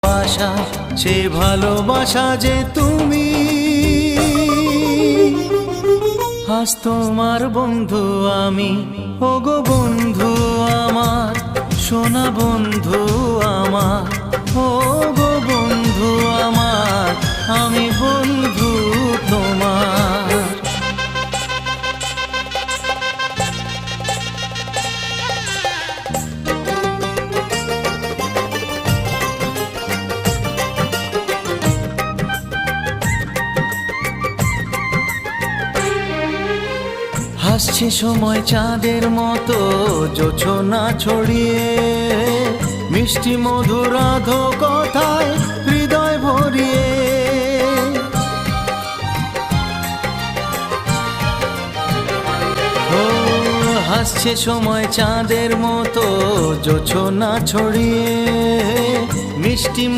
ভালোবাসা, সে ভালোবাসা যে তুমি। আজ তোমার বন্ধু আমি, ওগো বন্ধু আমার, সোনা বন্ধু আমার, ওগো বন্ধু আমার, আমি বন্ধু তোমার। হাসছে সময় চাঁদের মতো জোছনা ছড়িয়ে, মিষ্টি মধুর আধো কথায় হৃদয় ভরিয়ে। ও হাসছে সময় চাঁদের মতো জোছনা ছড়িয়ে, মিষ্টি